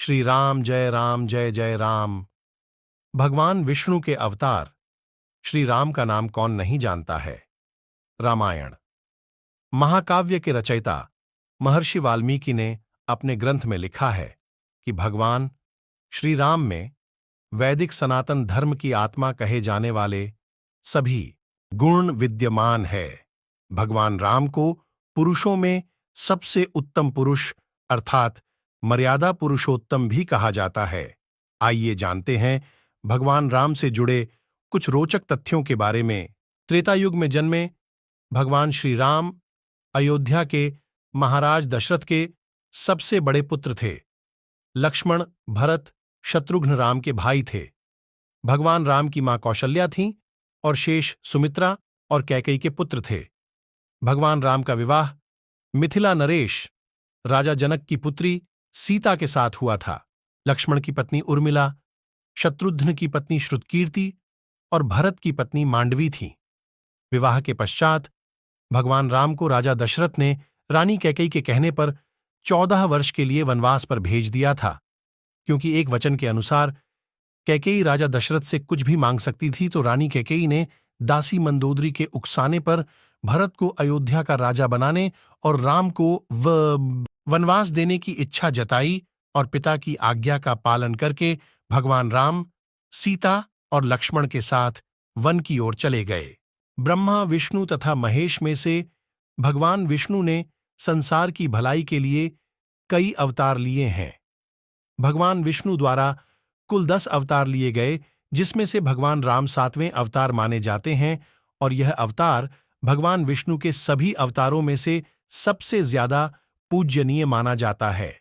श्री राम जय जय राम। भगवान विष्णु के अवतार श्री राम का नाम कौन नहीं जानता है। रामायण महाकाव्य के रचयिता महर्षि वाल्मीकि ने अपने ग्रंथ में लिखा है कि भगवान श्री राम में वैदिक सनातन धर्म की आत्मा कहे जाने वाले सभी गुण विद्यमान है। भगवान राम को पुरुषों में सबसे उत्तम पुरुष अर्थात मर्यादा पुरुषोत्तम भी कहा जाता है। आइए जानते हैं भगवान राम से जुड़े कुछ रोचक तथ्यों के बारे में। त्रेता युग में जन्मे भगवान श्री राम अयोध्या के महाराज दशरथ के सबसे बड़े पुत्र थे। लक्ष्मण, भरत, शत्रुघ्न राम के भाई थे। भगवान राम की मां कौशल्या थीं और शेष सुमित्रा और कैकेयी के पुत्र थे। भगवान राम का विवाह मिथिला नरेश राजा जनक की पुत्री सीता के साथ हुआ था। लक्ष्मण की पत्नी उर्मिला, शत्रुघ्न की पत्नी श्रुतकीर्ति और भरत की पत्नी मांडवी थी। विवाह के पश्चात भगवान राम को राजा दशरथ ने रानी कैकेयी के कहने पर 14 वर्ष के लिए वनवास पर भेज दिया था, क्योंकि एक वचन के अनुसार कैकेयी राजा दशरथ से कुछ भी मांग सकती थी, तो रानी कैकेयी ने दासी मंदोदरी के उकसाने पर भरत को अयोध्या का राजा बनाने और राम को वनवास देने की इच्छा जताई और पिता की आज्ञा का पालन करके भगवान राम सीता और लक्ष्मण के साथ वन की ओर चले गए। ब्रह्मा, विष्णु तथा महेश में से भगवान विष्णु ने संसार की भलाई के लिए कई अवतार लिए हैं। भगवान विष्णु द्वारा कुल 10 अवतार लिए गए, जिसमें से भगवान राम 7वें अवतार माने जाते हैं और यह अवतार भगवान विष्णु के सभी अवतारों में से सबसे ज्यादा पूज्यनीय माना जाता है।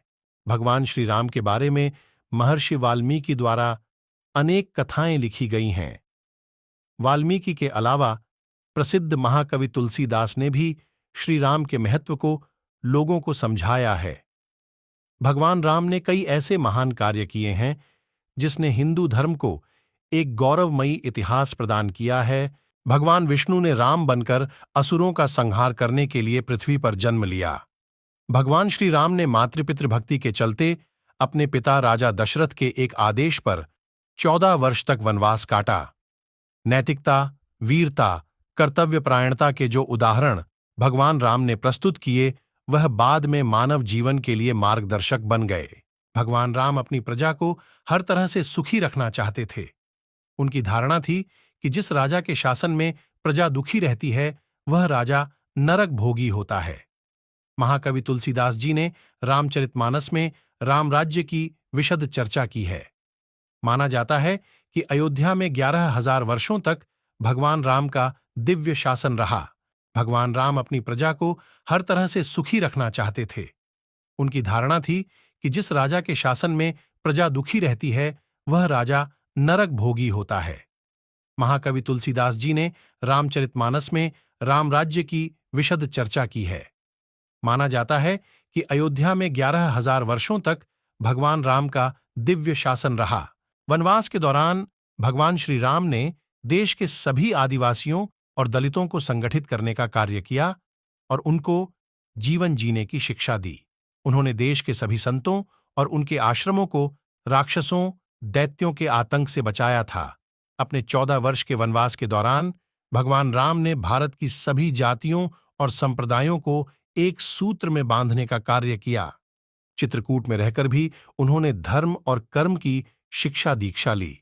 भगवान श्री राम के बारे में महर्षि वाल्मीकि द्वारा अनेक कथाएं लिखी गई हैं। वाल्मीकि के अलावा प्रसिद्ध महाकवि तुलसीदास ने भी श्री राम के महत्व को लोगों को समझाया है। भगवान राम ने कई ऐसे महान कार्य किए हैं जिसने हिंदू धर्म को एक गौरवमयी इतिहास प्रदान किया है। भगवान विष्णु ने राम बनकर असुरों का संहार करने के लिए पृथ्वी पर जन्म लिया। भगवान श्री राम ने मातृपितृ भक्ति के चलते अपने पिता राजा दशरथ के एक आदेश पर 14 वर्ष तक वनवास काटा। नैतिकता, वीरता, कर्तव्यपरायणता के जो उदाहरण भगवान राम ने प्रस्तुत किए, वह बाद में मानव जीवन के लिए मार्गदर्शक बन गए। भगवान राम अपनी प्रजा को हर तरह से सुखी रखना चाहते थे। उनकी धारणा थी कि जिस राजा के शासन में प्रजा दुखी रहती है, वह राजा नरक भोगी होता है। महाकवि तुलसीदास जी ने रामचरितमानस में राम राज्य की विशद चर्चा की है। माना जाता है कि अयोध्या में 11,000 वर्षों तक भगवान राम का दिव्य शासन रहा। भगवान राम अपनी प्रजा को हर तरह से सुखी रखना चाहते थे। उनकी धारणा थी कि जिस राजा के शासन में प्रजा दुखी रहती है, वह राजा नरक भोगी होता है। महाकवि तुलसीदास जी ने रामचरितमानस में राम राज्य की विशद चर्चा की है। माना जाता है कि अयोध्या में 11,000 वर्षों तक भगवान राम का दिव्य शासन रहा। वनवास के दौरान भगवान श्री राम ने देश के सभी आदिवासियों और दलितों को संगठित करने का कार्य किया और उनको जीवन जीने की शिक्षा दी। उन्होंने देश के सभी संतों और उनके आश्रमों को राक्षसों, दैत्यों के आतंक से बचाया था। अपने 14 वर्ष के वनवास के दौरान भगवान राम ने भारत की सभी जातियों और संप्रदायों को एक सूत्र में बांधने का कार्य किया। चित्रकूट में रहकर भी उन्होंने धर्म और कर्म की शिक्षा दीक्षा ली।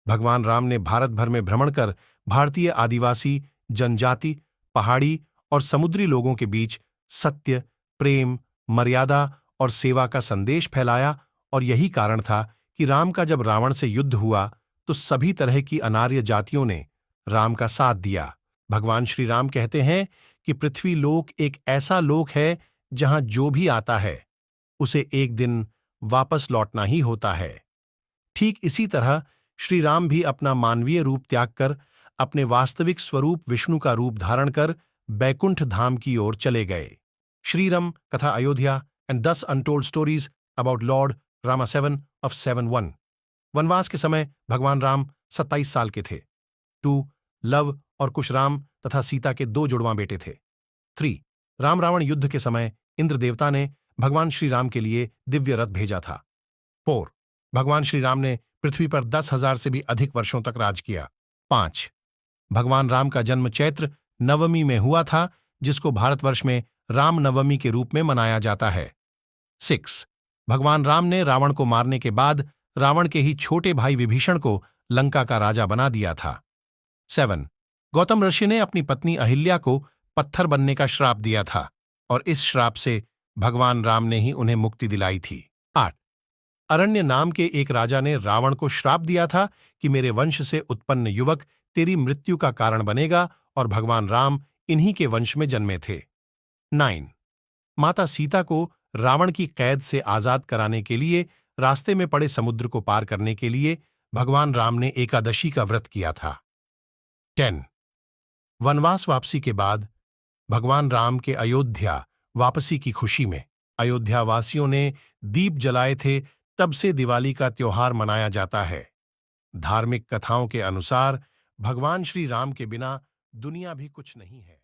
भगवान राम ने भारत भर में भ्रमण कर भारतीय आदिवासी, जनजाति, पहाड़ी और समुद्री लोगों के बीच सत्य, प्रेम, मर्यादा और सेवा का संदेश फैलाया और यही कारण था कि राम का जब रावण से युद्ध हुआ तो सभी तरह की अनार्य जातियों ने राम का साथ दिया। भगवान श्री राम कहते हैं कि पृथ्वी लोक एक ऐसा लोक है जहां जो भी आता है उसे एक दिन वापस लौटना ही होता है। ठीक इसी तरह श्री राम भी अपना मानवीय रूप त्याग कर अपने वास्तविक स्वरूप विष्णु का रूप धारण कर बैकुंठ धाम की ओर चले गए। श्रीराम कथा Ayodhya and 10 untold stories about Lord Rama 7 of 7-1। वनवास के समय भगवान राम 27 साल के थे। 2 लव और कुश राम तथा सीता के 2 जुड़वां बेटे थे। 3 राम रावण युद्ध के समय इंद्र देवता ने भगवान श्री राम के लिए दिव्य रथ भेजा था। 4. भगवान श्री राम ने पृथ्वी पर 10,000 से भी अधिक वर्षों तक राज किया। 5. भगवान राम का जन्म चैत्र नवमी में हुआ था, जिसको भारतवर्ष में राम नवमी के रूप में मनाया जाता है। 6. भगवान राम ने रावण को मारने के बाद रावण के ही छोटे भाई विभीषण को लंका का राजा बना दिया था। 7. गौतम ऋषि ने अपनी पत्नी अहिल्या को पत्थर बनने का श्राप दिया था और इस श्राप से भगवान राम ने ही उन्हें मुक्ति दिलाई थी। 8. अरण्य नाम के एक राजा ने रावण को श्राप दिया था कि मेरे वंश से उत्पन्न युवक तेरी मृत्यु का कारण बनेगा, और भगवान राम इन्हीं के वंश में जन्मे थे। 9. माता सीता को रावण की कैद से आजाद कराने के लिए रास्ते में पड़े समुद्र को पार करने के लिए भगवान राम ने एकादशी का व्रत किया था। 10. वनवास वापसी के बाद भगवान राम के अयोध्या वापसी की खुशी में अयोध्या वासियों ने दीप जलाए थे, तब से दिवाली का त्योहार मनाया जाता है। धार्मिक कथाओं के अनुसार भगवान श्री राम के बिना दुनिया भी कुछ नहीं है।